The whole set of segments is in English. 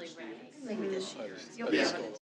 really ready. Maybe this year. You'll But be it's able to cool.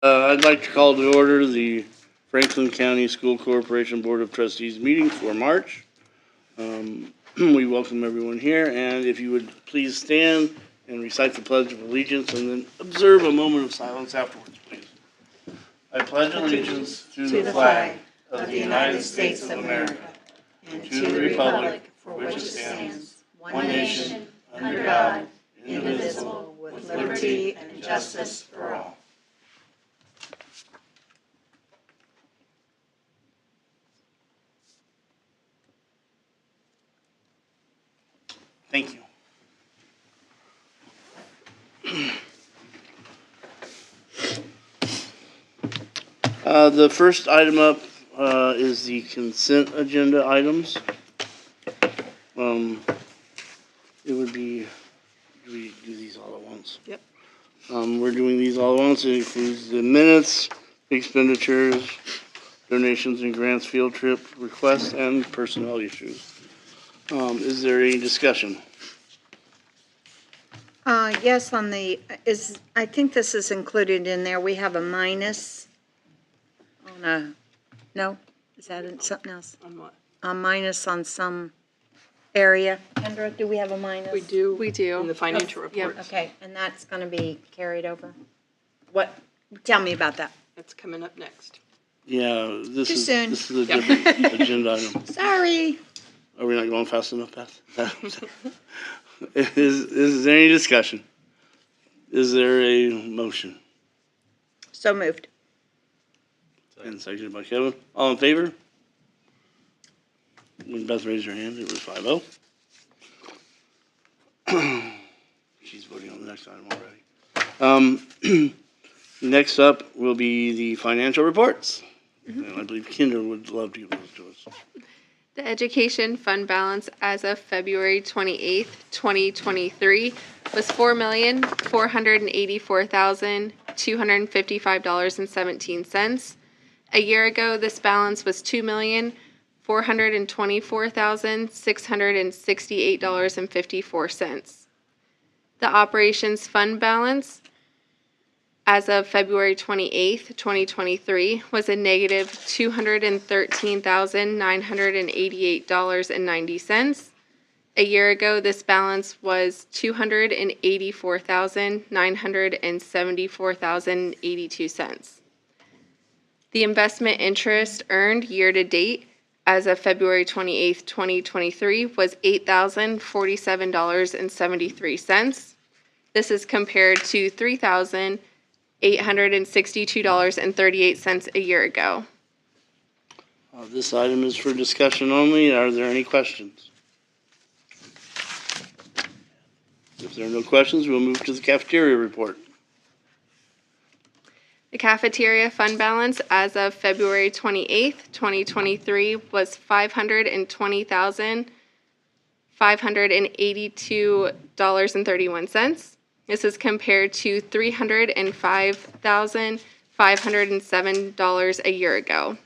I'd like to call to order the Franklin County School Corporation Board of Trustees meeting for March. We welcome everyone here, and if you would please stand and recite the Pledge of Allegiance and then observe a moment of silence afterwards, please. I pledge allegiance to the flag of the United States of America and to the republic for which it stands, one nation, under God, indivisible, with liberty and justice for all. Thank you. The first item up is the consent agenda items. It would be, do we do these all at once? Yep. We're doing these all at once. It includes the minutes, expenditures, donations and grants, field trip requests, and personnel issues. Is there any discussion? Yes, I think this is included in there. We have a minus on no? Is that in something else? On what? A minus on some area. Kendra, do we have a minus? We do. We do. In the financial report. Okay, and that's going to be carried over? What? Tell me about that. That's coming up next. Yeah, this Too is soon. this is a different agenda item. Sorry. Are we not going fast enough, Beth? Is there any discussion? Is there a motion? So moved. And seconded by Kevin. All in favor? When Beth raised her hand, it was 5-0. She's voting on the next item already. Next up will be the financial reports. And I believe Kinder would love to give those to us. The education fund balance as of February 28th, 2023 was $4,484,255.17. A year ago, this balance was $2,424,668.54. The operations fund balance as of February 28th, 2023 was a negative $213,988.90. A year ago, this balance was $284,974.82. The investment interest earned year-to-date as of February 28th, 2023 was $8,047.73. This is compared to $3,862.38 a year ago. This item is for discussion only. Are there any questions? If there are no questions, we'll move to the cafeteria report. The cafeteria fund balance as of February 28th, 2023 was $520,582.31. This is compared to $305,507 a year ago.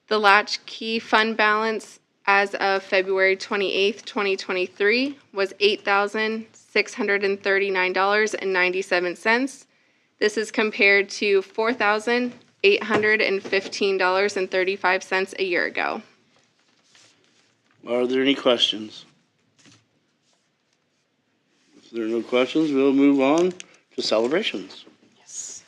The latchkey fund balance as of February 28th, 2023 was $8,639.97. This is compared to $4,815.35 a year ago. Are there any questions? If there are no questions, we'll move on to celebrations. Yes.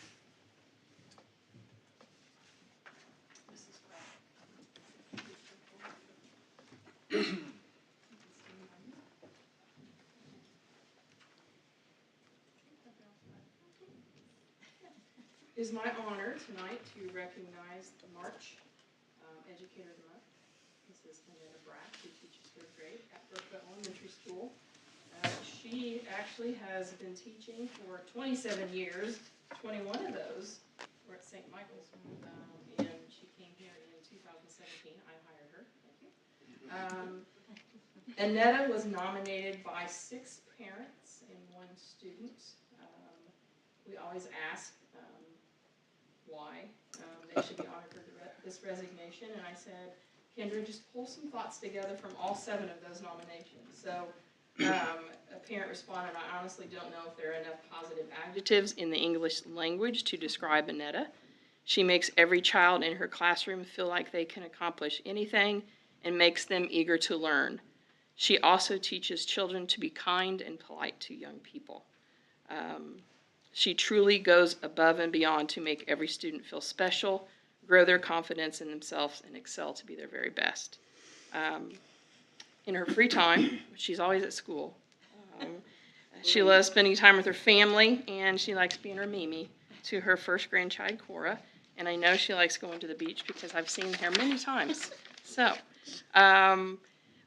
It is my honor tonight to recognize the March Educators Month. This is Annetta Brack, who teaches 3rd grade at Brookville Elementary School. She actually has been teaching for 27 years. 21 of those were at St. Michael's, and she came here in 2017. I hired her. Thank you. Annetta was nominated by 6 parents and 1 student. We always ask why they should be honored for this resignation, and I said, Kendra, just pull some thoughts together from all 7 of those nominations. So A parent responded, "I honestly don't know if there are enough positive adjectives in the English language to describe Annetta. She makes every child in her classroom feel like they can accomplish anything and makes them eager to learn. She also teaches children to be kind and polite to young people. She truly goes above and beyond to make every student feel special, grow their confidence in themselves, and excel to be their very best." In her free time, she's always at school. She loves spending time with her family, and she likes being her Mimi to her first grandchild, Cora. And I know she likes going to the beach because I've seen her many times. So,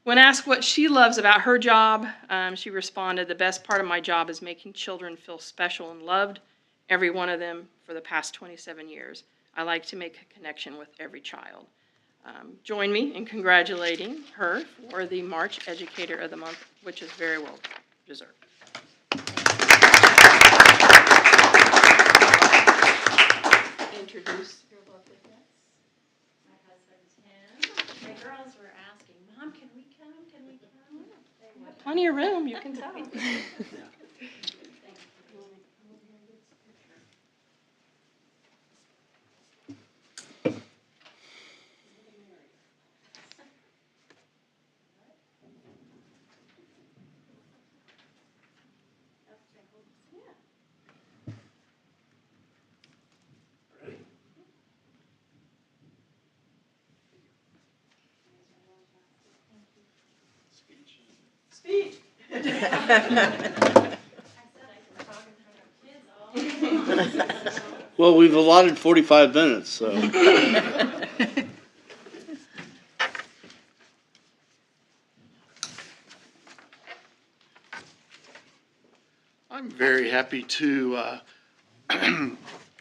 when asked what she loves about her job, she responded, "The best part of my job is making children feel special and loved, every one of them, for the past 27 years. I like to make a connection with every child." Join me in congratulating her for the March Educator of the Month, which is very well deserved. Introduce your lovely guests. My husband Tim. My girls were asking, Mom, can we come? Can we come? They would. Plenty of room, you can tell. Speech. I said I can talk in front of kids all. Well, we've allotted 45 minutes, so. I'm very happy to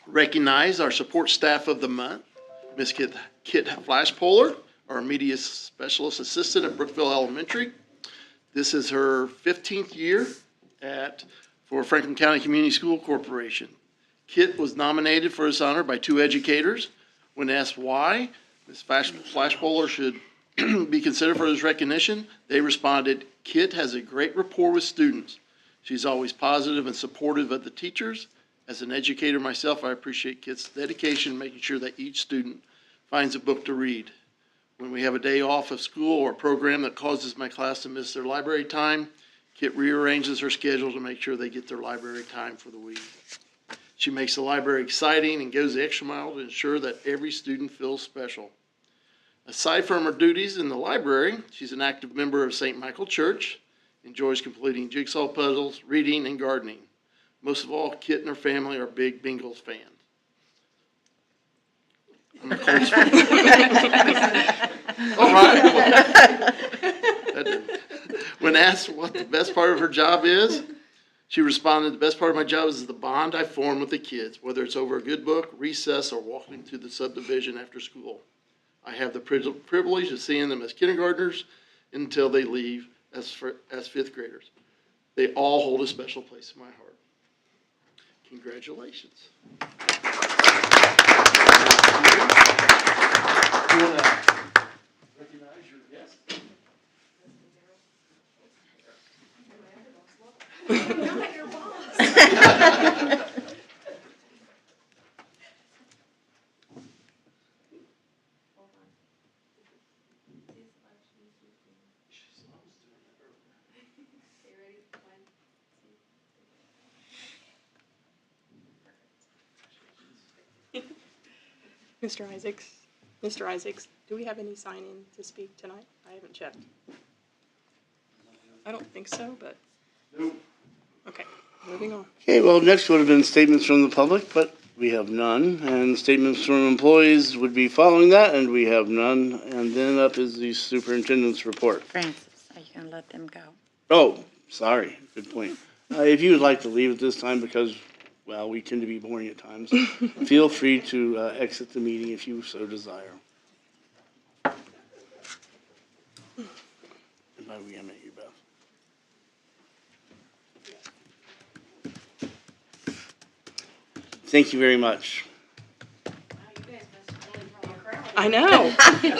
recognize our support staff of the month, Miss Kit Flashpolar, our media specialist assistant at Brookville Elementary. This is her 15th year for Franklin County Community School Corporation. Kit was nominated for this honor by 2 educators. When asked why Ms. Flashpolar should be considered for this recognition, they responded, "Kit has a great rapport with students. She's always positive and supportive of the teachers. As an educator myself, I appreciate Kit's dedication in making sure that each student finds a book to read. When we have a day off of school or a program that causes my class to miss their library time, Kit rearranges her schedule to make sure they get their library time for the week. She makes the library exciting and goes the extra mile to ensure that every student feels special. Aside from her duties in the library, she's an active member of St. Michael Church, enjoys completing jigsaw puzzles, reading, and gardening. Most of all, Kit and her family are big Bengals fans. I'm a Colts fan. All right. When asked what the best part of her job is, she responded, "The best part of my job is the bond I form with the kids, whether it's over a good book, recess, or walking to the subdivision after school. I have the privilege of seeing them as kindergartners until they leave as 5th graders. They all hold a special place in my heart." Congratulations. You want to recognize your guest? Not your boss. Mr. Isaacs, do we have any sign-in to speak tonight? I haven't checked. I don't think so, but. Nope. Okay, moving on. Okay, well, next would have been statements from the public, but we have none. And statements from employees would be following that, and we have none. And then up is the superintendent's report. Francis, are you going to let them go? Oh, sorry, good point. If you would like to leave at this time because, well, we tend to be boring at times, feel free to exit the meeting if you so desire. And by we, I meant you, Beth. Thank you very much. I know. Thank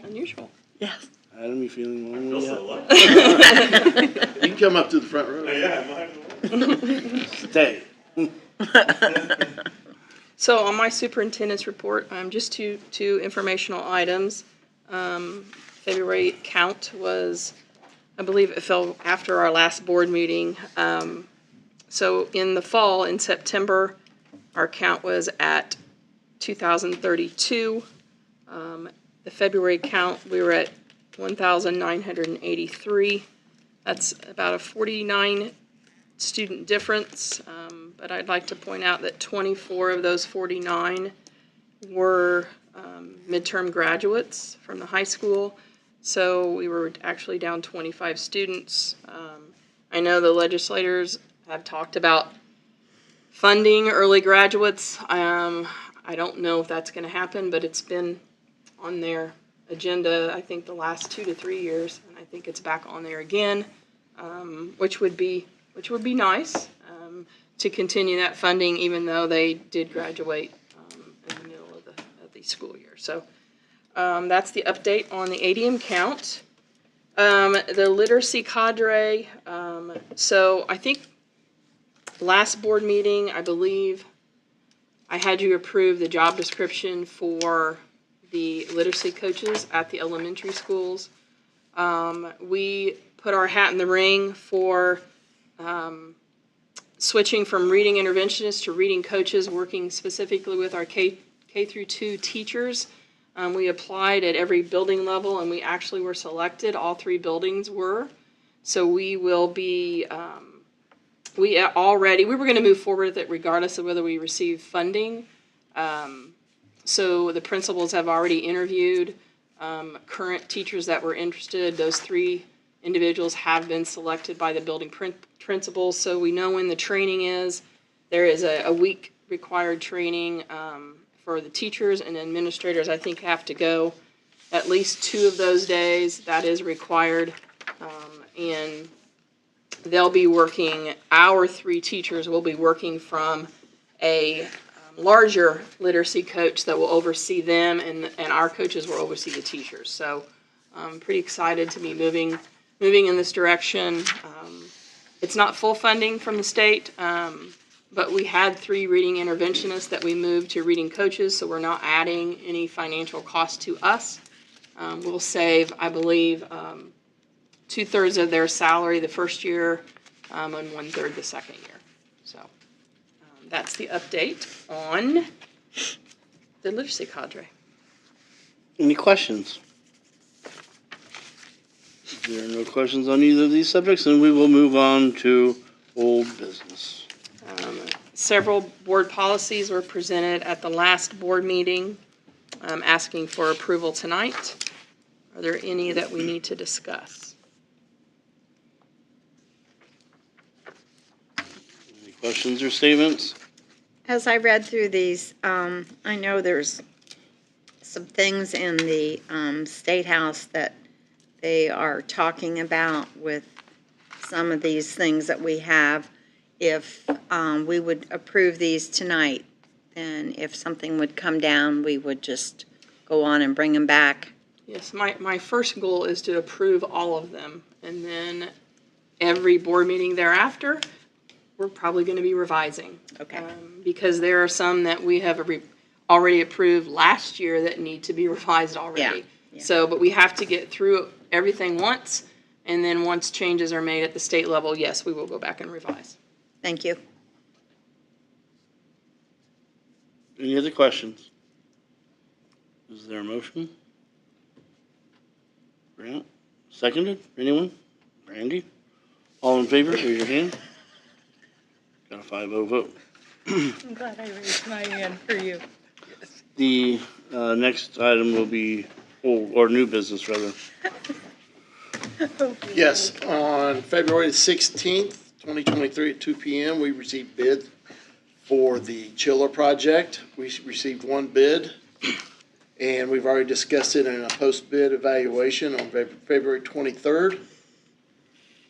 you. Unusual. Yes. Adam, you feeling lonely Feel yet? so lucky. You can come up to the front row. Yeah, I might. Stay. So on my superintendent's report, just two informational items. February count was, I believe it fell after our last board meeting. So in the fall, in September, our count was at 2,032. The February count, we were at 1,983. That's about a 49 student difference, but I'd like to point out that 24 of those 49 were midterm graduates from the high school, so we were actually down 25 students. I know the legislators have talked about funding early graduates. I don't know if that's going to happen, but it's been on their agenda, I think, the last 2 to 3 years, and I think it's back on there again, which would be nice to continue that funding, even though they did graduate in the middle of the school year. So that's the update on the ADM count. The literacy cadre. So I think last board meeting, I believe, I had you approve the job description for the literacy coaches at the elementary schools. We put our hat in the ring for switching from reading interventionists to reading coaches, working specifically with our K through 2 teachers. We applied at every building level, and we actually were selected. All 3 buildings were. So we will be, we were going to move forward with it regardless of whether we receive funding. So the principals have already interviewed current teachers that were interested. Those 3 individuals have been selected by the building principals, so we know when the training is. There is a week required training for the teachers, and administrators, I think, have to go at least 2 of those days. That is required, and they'll be working, our 3 teachers will be working from a larger literacy coach that will oversee them, and our coaches will oversee the teachers. So I'm pretty excited to be moving in this direction. It's not full funding from the state, but we had 3 reading interventionists that we moved to reading coaches, so we're not adding any financial cost to us. We'll save, I believe, 2/3 of their salary the first year, and 1/3 the second year. So that's the update on the literacy cadre. Any questions? If there are no questions on either of these subjects, then we will move on to old business. Several board policies were presented at the last board meeting, asking for approval tonight. Are there any that we need to discuss? Any questions or statements? As I read through these, I know there's some things in the State House that they are talking about with some of these things that we have. If we would approve these tonight, then if something would come down, we would just go on and bring them back. Yes, my first goal is to approve all of them, and then every board meeting thereafter, we're probably going to be revising. Okay. Because there are some that we have already approved last year that need to be revised already. Yeah. So, but we have to get through everything once, and then once changes are made at the state level, yes, we will go back and revise. Thank you. Any other questions? Is there a motion? Grant? Seconded? Anyone? Randy? All in favor, raise your hand. Got a 5-0 vote. I'm glad I raised my hand for you. The next item will be old, or new business, rather. Yes, on February 16th, 2023 at 2 p.m., we received bid for the chiller project. We received 1 bid, and we've already discussed it in a post-bid evaluation on February 23rd.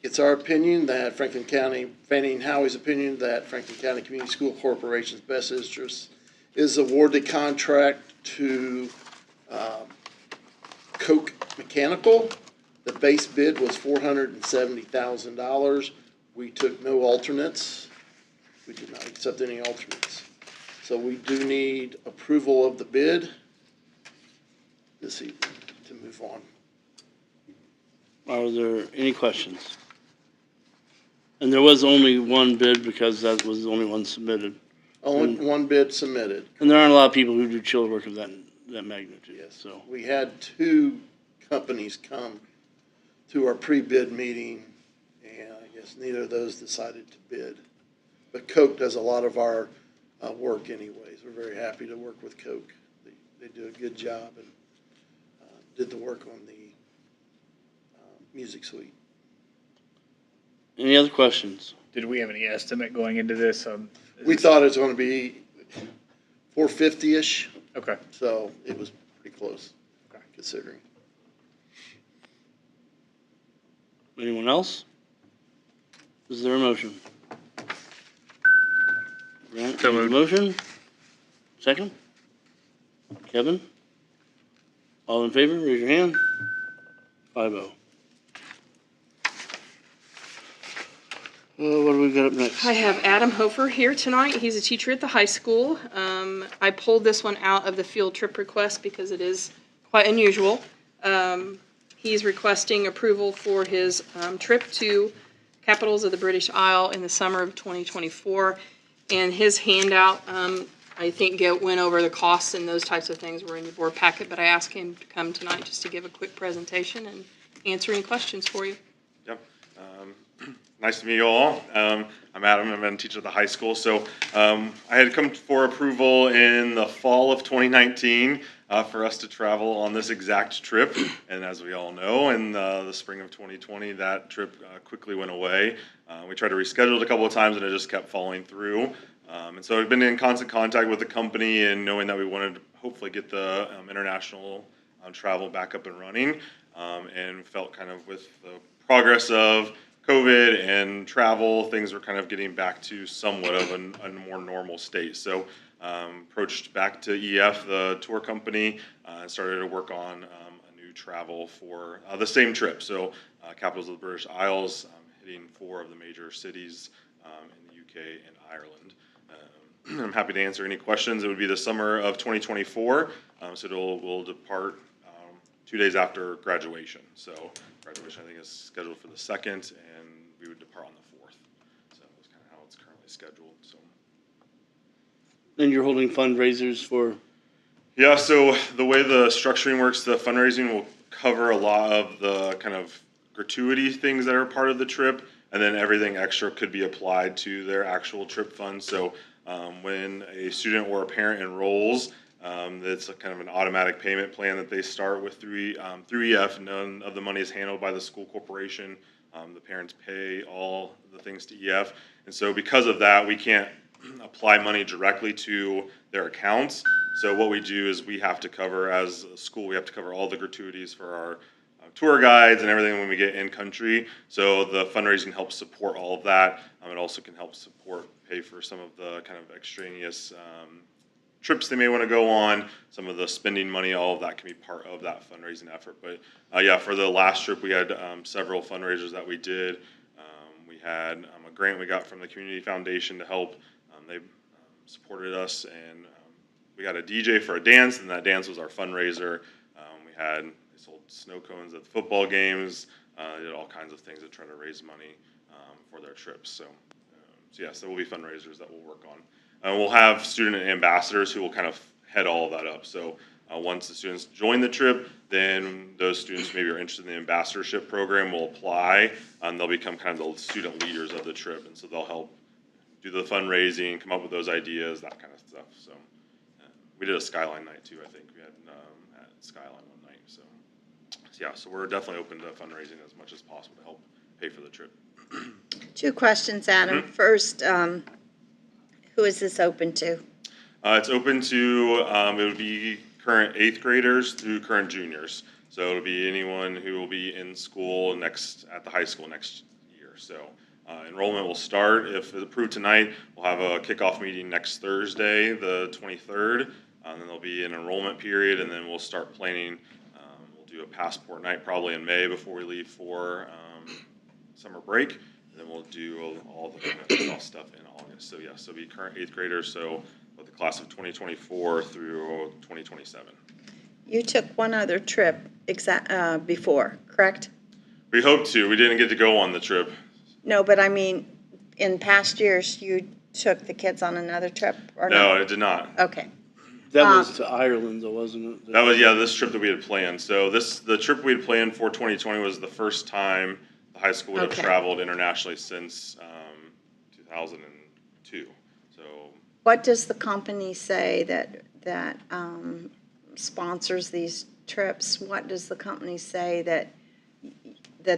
It's our opinion that Fannie and Howie's opinion that Franklin County Community School Corporation's best interest is award the contract to Koch mechanical. The base bid was $470,000. We took no alternates. We did not accept any alternates. So we do need approval of the bid this evening to move on. Are there any questions? And there was only one bid because that was the only one submitted. Only one bid submitted. And there aren't a lot of people who do chiller work of that magnitude, Yes. so. We had two companies come to our pre-bid meeting, and I guess neither of those decided to bid. But Coke does a lot of our work anyways. We're very happy to work with Coke. They do a good job and did the work on the music suite. Any other questions? Did we have any estimate going into this? We thought it was going to be 450-ish, Okay. so it was pretty close, Okay. considering. Anyone else? Is there a motion? Grant, So make the moved. motion. Second? Kevin? All in favor, raise your hand. 5-0. What do we got up next? I have Adam Hofer here tonight. He's a teacher at the high school. I pulled this one out of the field trip request because it is quite unusual. He's requesting approval for his trip to capitals of the British Isle in the summer of 2024. And his handout, I think, went over the costs and those types of things were in your board packet, but I asked him to come tonight just to give a quick presentation and answer any questions for you. Yep. Nice to meet you all. I'm Adam. I'm a teacher at the high school. So I had come for approval in the fall of 2019 for us to travel on this exact trip. And as we all know, in the spring of 2020, that trip quickly went away. We tried to reschedule it a couple of times and it just kept falling through. And so I've been in constant contact with the company and knowing that we wanted to hopefully get the international travel back up and running, and felt kind of with the progress of COVID and travel, things were kind of getting back to somewhat of a more normal state. So approached back to EF, the tour company, and started to work on a new travel for the same trip. So capitals of the British Isles, hitting 4 of the major cities in the UK and Ireland. I'm happy to answer any questions. It would be the summer of 2024, so we'll depart 2 days after graduation. So graduation, I think, is scheduled for the 2nd, and we would depart on the 4th. So that's kind of how it's currently scheduled. So. And you're holding fundraisers for? Yeah, so the way the structuring works, the fundraising will cover a lot of the kind of gratuity things that are part of the trip, and then everything extra could be applied to their actual trip fund. So when a student or a parent enrolls, it's a kind of an automatic payment plan that they start with through EF. None of the money is handled by the school corporation. The parents pay all the things to EF. And so because of that, we can't apply money directly to their accounts. So what we do is we have to cover, as a school, we have to cover all the gratuities for our tour guides and everything when we get in country. So the fundraising helps support all of that. It also can help pay for some of the kind of extraneous trips they may want to go on, some of the spending money, all of that can be part of that fundraising effort. But yeah, for the last trip, we had several fundraisers that we did. We had a grant we got from the Community Foundation to help. They supported us, and we got a DJ for a dance, and that dance was our fundraiser. They sold snow cones at the football games. They did all kinds of things to try to raise money for their trips. So yes, there will be fundraisers that we'll work on. We'll have student ambassadors who will kind of head all of that up. So once the students join the trip, then those students who maybe are interested in the ambassadorship program will apply, and they'll become kind of the student leaders of the trip. And so they'll help do the fundraising, come up with those ideas, that kind of stuff. So we did a Skyline night too, I think. We had at Skyline one night. So yeah, so we're definitely open to fundraising as much as possible to help pay for the trip. 2 questions, Adam. First, who is this open to? It's open to, it would be current 8th graders through current juniors. So it'll be anyone who will be in school at the high school next year. So enrollment will start, if it's approved tonight, we'll have a kickoff meeting next Thursday, the 23rd. And then there'll be an enrollment period, and then we'll start planning. We'll do a passport night probably in May before we leave for summer break. And then we'll do all the kind of kickoff stuff in August. So yes, it'll be current 8th graders, so with the class of 2024 through 2027. You took one other trip before, correct? We hope to. We didn't get to go on the trip. No, but I mean, in past years, you took the kids on another trip or No, not? it did not. Okay. That was to Ireland though, wasn't it? That was, yeah, this trip that we had planned. So the trip we had planned for 2020 was the first time the high school would have Okay. traveled internationally since 2002. So What does the company say that sponsors these trips? What does the company say that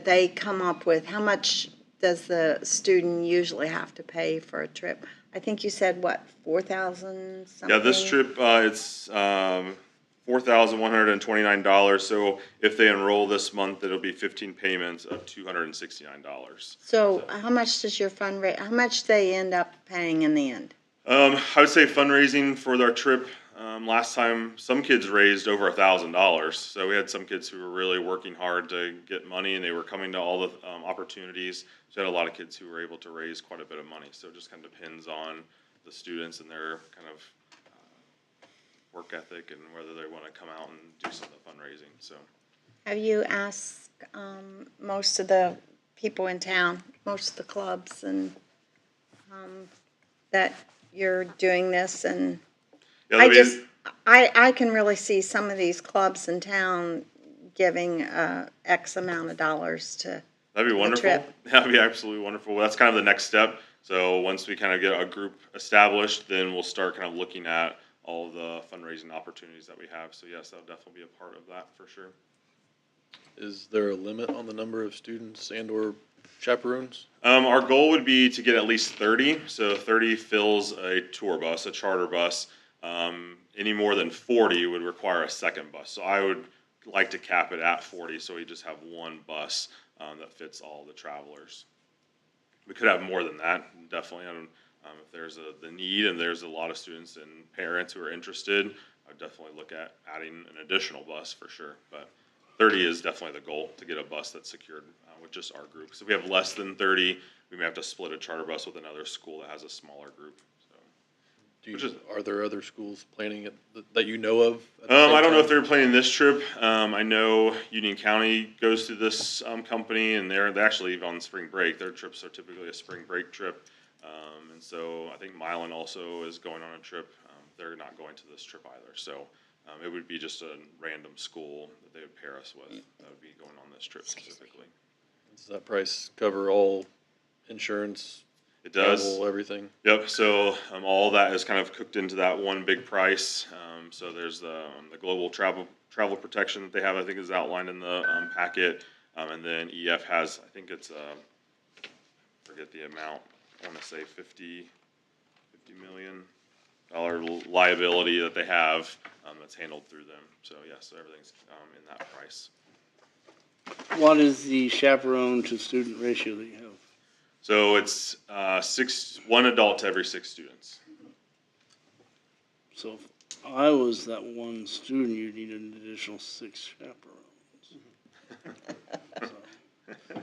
they come up with? How much does the student usually have to pay for a trip? I think you said, what, 4,000 something? yeah, this trip, it's $4,129. So if they enroll this month, it'll be 15 payments of $269. So how much does your how much they end up paying in the end? I would say fundraising for our trip, last time, some kids raised over $1,000. So we had some kids who were really working hard to get money, and they were coming to all the opportunities. So we had a lot of kids who were able to raise quite a bit of money. So it just kind of depends on the students and their kind of work ethic and whether they want to come out and do some of the fundraising. So Have you asked most of the people in town, most of the clubs, and that you're doing this? And yeah, I can really see some of these clubs in town giving X amount of dollars to that'd be wonderful. trip. That'd be absolutely wonderful. Well, that's kind of the next step. So once we kind of get a group established, then we'll start kind of looking at all the fundraising opportunities that we have. So yes, that'll definitely be a part of that for sure. Is there a limit on the number of students and or chaperones? Our goal would be to get at least 30. So 30 fills a tour bus, a charter bus. Any more than 40 would require a second bus. So I would like to cap it at 40, so we just have one bus that fits all the travelers. We could have more than that, definitely. If there's the need and there's a lot of students and parents who are interested, I would definitely look at adding an additional bus for sure. But 30 is definitely the goal, to get a bus that's secured with just our group. So if we have less than 30, we may have to split a charter bus with another school that has a smaller group. Are there other schools planning it that you know of? I don't know if they're planning this trip. I know Union County goes to this company, and they're actually on spring break. Their trips are typically a spring break trip. And so I think Milan also is going on a trip. They're not going to this trip either. So it would be just a random school that they would pair us with that would be going on this trip specifically. Does that price cover all insurance? It does. Travel, everything? Yep. So all that is kind of cooked into that one big price. So there's the global travel protection that they have, I think is outlined in the packet. And then EF has, I think it's, forget the amount, I want to say $50 million liability that they have that's handled through them. So yeah, so everything's in that price. What is the chaperone to student ratio that you have? So it's one adult to every 6 students. So if I was that one student, you'd need an additional 6 chaperones. So.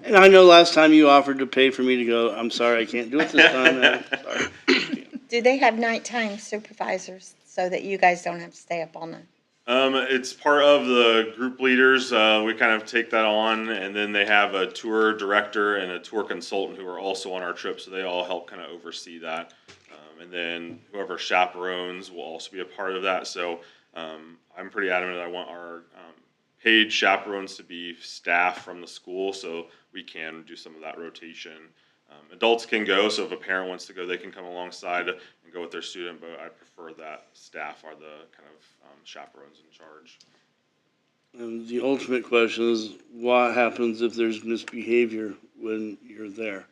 And I know last time you offered to pay for me to go. I'm sorry, I can't do it this time. Sorry. Do they have nighttime supervisors so that you guys don't have to stay up all night? It's part of the group leaders. We kind of take that on, and then they have a tour director and a tour consultant who are also on our trip, so they all help kind of oversee that. And then whoever chaperones will also be a part of that. So I'm pretty adamant that I want our paid chaperones to be staff from the school, so we can do some of that rotation. Adults can go, so if a parent wants to go, they can come alongside and go with their student, but I prefer that staff are the kind of chaperones in charge. And the ultimate question is, what happens if there's misbehavior when you're there?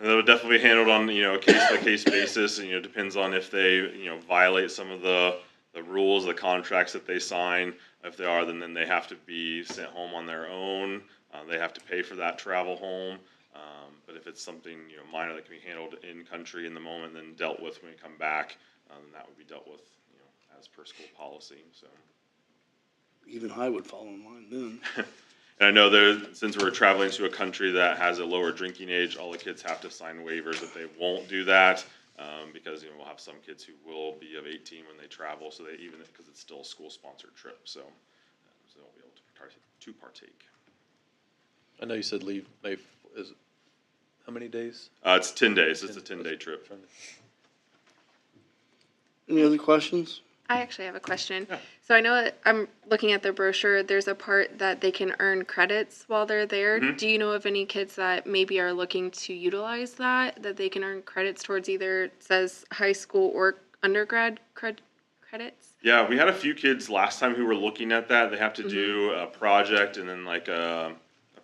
And that would definitely be handled on, a case-by-case basis, and, it depends on if they, violate some of the rules, the contracts that they sign. If they are, then they have to be sent home on their own. They have to pay for that travel home. But if it's something, minor that can be handled in country in the moment, then dealt with when we come back, then that would be dealt with, as per school policy. So even I would fall in line then. And I know since we're traveling to a country that has a lower drinking age, all the kids have to sign waivers that they won't do that. Because, we'll have some kids who will be of 18 when they travel, so because it's still a school-sponsored trip, so they won't be able to partake. I know you said leave May, is it, how many days? It's 10 days. It's a 10-day trip. Any other questions? I actually have a question. Yeah. So I know that I'm looking at the brochure, there's a part that they can earn credits while they're there. Mhm. Do you know of any kids that maybe are looking to utilize that they can earn credits towards either, it says high school or undergrad credits? Yeah, we had a few kids last time who were looking at that. They have to do a project and then like a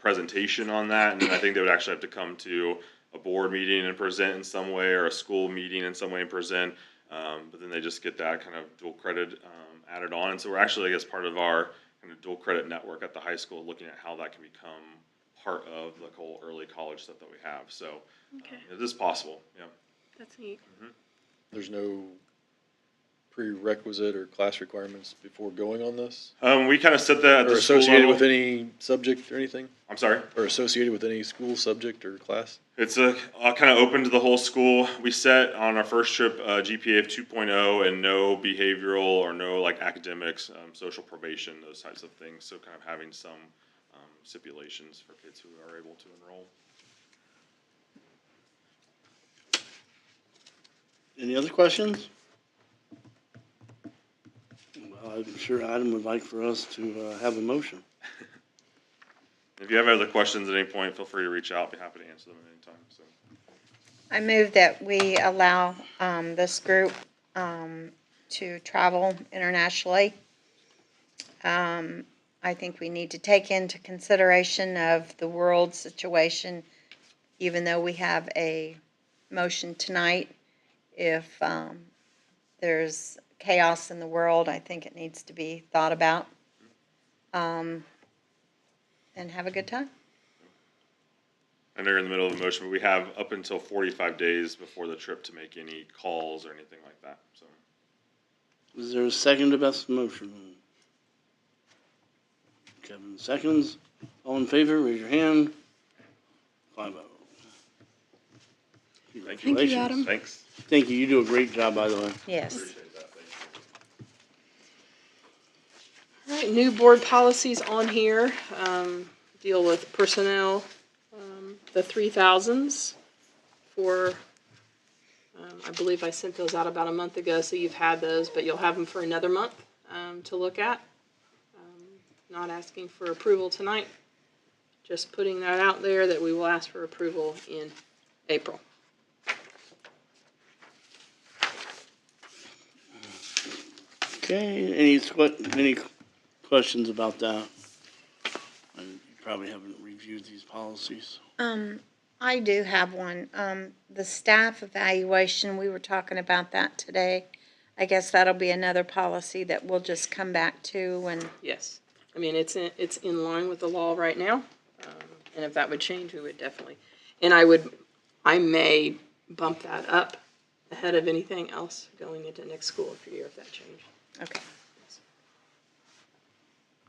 presentation on that. And then I think they would actually have to come to a board meeting and present in some way, or a school meeting in some way and present. But then they just get that kind of dual credit added on. And so we're actually, I guess, part of our kind of dual credit network at the high school, looking at how that can become part of the whole early college stuff that we have. So it is possible, yeah. That's neat. There's no prerequisite or class requirements before going on this? We kind of set that at Or the school associated level. with any subject or anything? I'm sorry? Or associated with any school subject or class? It's kind of open to the whole school. We set on our first trip GPA of 2.0 and no behavioral or no like academics, social probation, those types of things. So kind of having some stipulations for kids who are able to enroll. Any other questions? Well, I'm sure Adam would like for us to have a motion. If you have other questions at any point, feel free to reach out. I'll be happy to answer them at any time. So. I move that we allow this group to travel internationally. I think we need to take into consideration of the world situation, even though we have a motion tonight. If there's chaos in the world, I think it needs to be thought about. And have a good time. I know you're in the middle of a motion, but we have up until 45 days before the trip to make any calls or anything like that. So. Is there a second to Beth's motion? Kevin seconds. All in favor, raise your hand. 5-0. Congratulations. Adam. Thanks. Thank you. You do a great job, by the way. Yes. Appreciate that. Thank you. All right, new board policies on here, deal with personnel, the 3000s for, I believe I sent those out about a month ago, so you've had those, but you'll have them for another month to look at. Not asking for approval tonight, just putting that out there that we will ask for approval in April. Okay, any questions about that? And you probably haven't reviewed these policies. I do have one. The staff evaluation, we were talking about that today. I guess that'll be another policy that we'll just come back to when. Yes, I mean, it's in line with the law right now, and if that would change, we would definitely, and I may bump that up ahead of anything else going into next school year if that changed. Okay.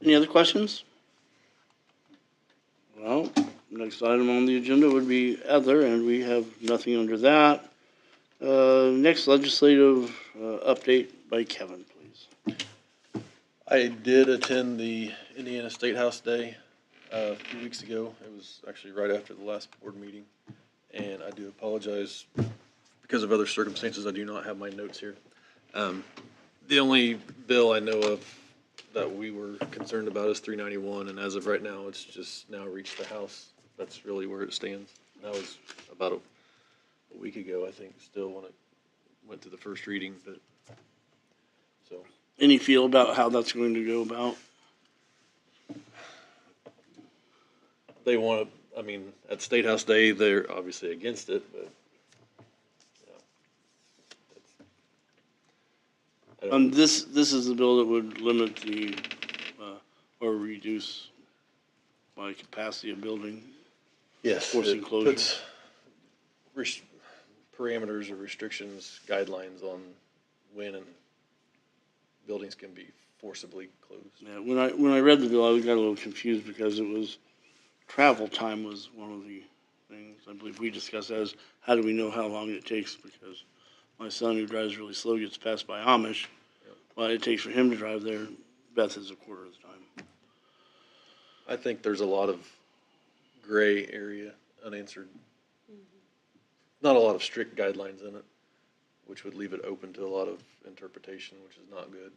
Any other questions? Well, next item on the agenda would be other, and we have nothing under that. Next legislative update by Kevin, please. I did attend the Indiana State House Day a few weeks ago. It was actually right after the last board meeting. And I do apologize, because of other circumstances, I do not have my notes here. The only bill I know of that we were concerned about is 391, and as of right now, it's just now reached the House. That's really where it stands. That was about a week ago, I think, still when it went to the first reading, but so. Any feel about how that's going to go about? They want to, I mean, at State House Day, they're obviously against it, but, you know. This is the bill that would limit the, or reduce by capacity of building. Yes, Forcing it closure. puts parameters or restrictions, guidelines on when and buildings can be forcibly closed. Yeah, when I read the bill, I got a little confused because it was, travel time was one of the things. I believe we discussed as, how do we know how long it takes? Because my son, who drives really slow, gets passed by Amish. Well, it takes for him to drive there, Beth is a quarter of the time. I think there's a lot of gray area, unanswered, not a lot of strict guidelines in it, which would leave it open to a lot of interpretation, which is not good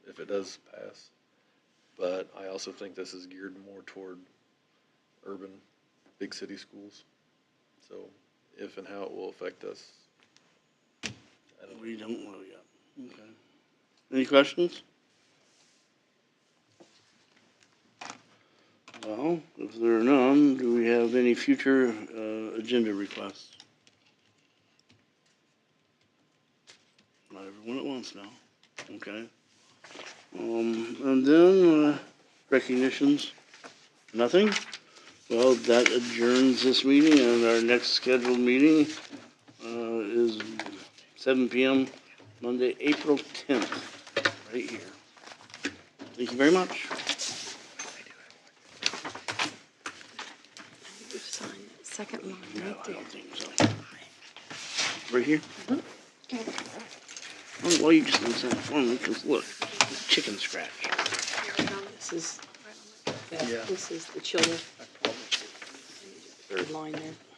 if it does pass. But I also think this is geared more toward urban, big city schools. So if and how it will affect us, I don't know. We don't know yet. Okay. Any questions? Well, if there are none, do we have any future agenda requests? Not everyone at once now. Okay. And then recognitions. Nothing? Well, that adjourns this meeting, and our next scheduled meeting is 7 p.m. Monday, April 10th, right here. Thank you very much. Second line, No, right I there. don't think so. Right here? Oh, well, you just inside for me, because look, chicken scratch. This is, this is the children. Third line there.